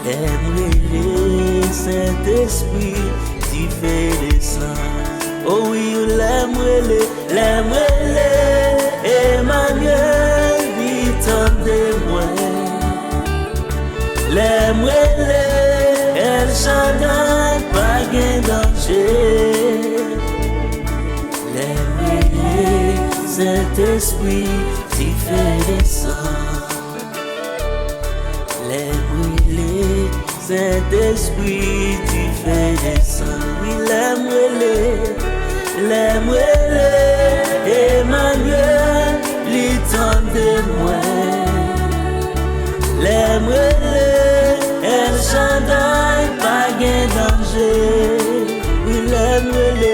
L'aime-le, Saint-Esprit, tu fais descendre. Oh oui, l'aime-le, Emmanuel, il t'aime moi. L'aime-le, El Shaddai, pas gain danger. L'aime-le, Saint-Esprit, tu fais descendre. L'aime-le, Saint-Esprit, tu fais descendre. Oui, l'aime-le, Emmanuel, il t'aime de moi. L'aime-le, El Shaddai, pas gain danger. Oui, l'aime-le,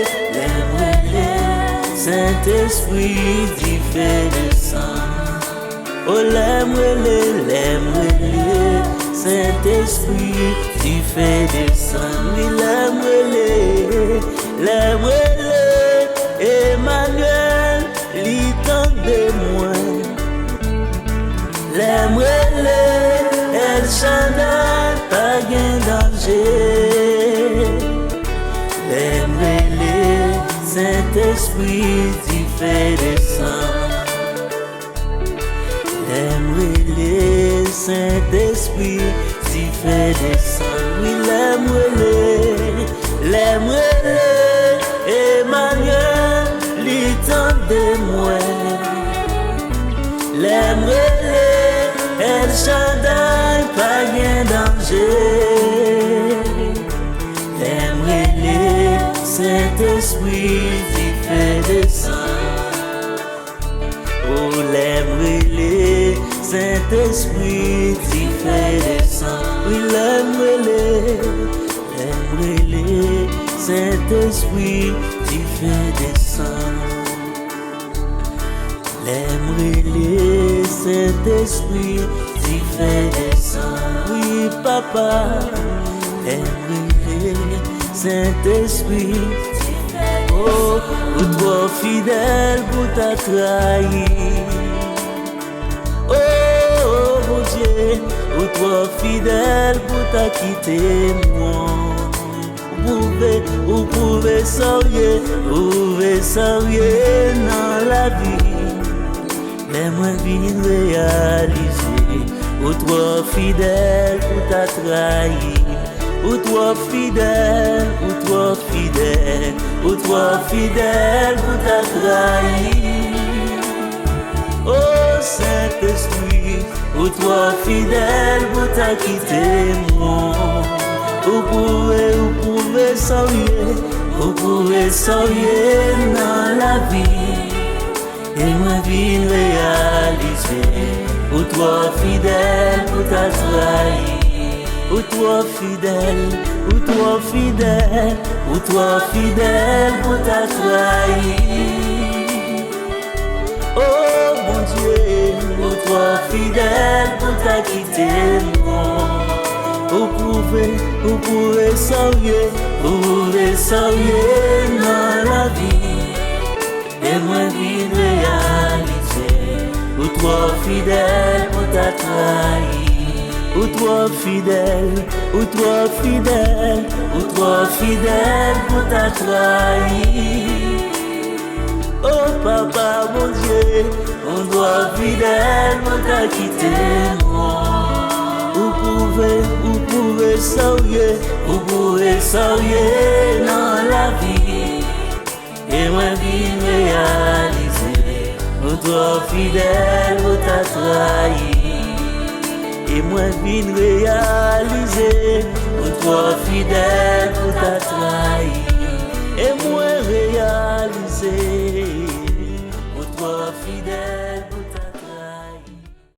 Saint-Esprit, tu fais descendre. Oh, l'aime-le, Saint-Esprit, tu fais descendre. Oui, l'aime-le, Emmanuel, il t'aime de moi. L'aime-le, El Shaddai, pas gain danger. L'aime-le, Saint-Esprit, tu fais descendre. L'aime-le, Saint-Esprit, tu fais descendre. Oui, l'aime-le, Emmanuel, il t'aime de moi. L'aime-le, El Shaddai, pas gain danger. L'aime-le, Saint-Esprit, tu fais descendre. Oh, l'aime-le, Saint-Esprit, tu fais descendre. Oui, l'aime-le, Saint-Esprit, tu fais descendre. L'aime-le, Saint-Esprit, tu fais descendre. Oui, papa, l'aime-le, Saint-Esprit, tu fais descendre. Oh, ou toi fidèle pour ta trahi. Oh, mon Dieu, ou toi fidèle pour ta quitter moi. Vous pouvez sauver dans la vie. Les moins viennent réaliser. Ou toi fidèle pour ta trahi. Ou toi fidèle pour ta trahi. Oh Saint-Esprit, ou toi fidèle pour ta quitter moi. Vous pouvez sauver dans la vie. Et ma vie réalisée. Ou toi fidèle pour ta trahi. Ou toi fidèle pour ta trahi. Oh mon Dieu, ou toi fidèle pour ta quitter moi. Vous pouvez sauver dans la vie. Et moi vie réalisée. Ou toi fidèle pour ta trahi. Ou toi fidèle pour ta trahi. Oh papa mon Dieu, on doit fidèle pour ta quitter moi. Vous pouvez sauver dans la vie. Et moi vie réalisée. On doit fidèle pour ta trahi. Et moi vine réaliser, pour toi fidèle pour ta trahi. Et moi réaliser, pour toi fidèle.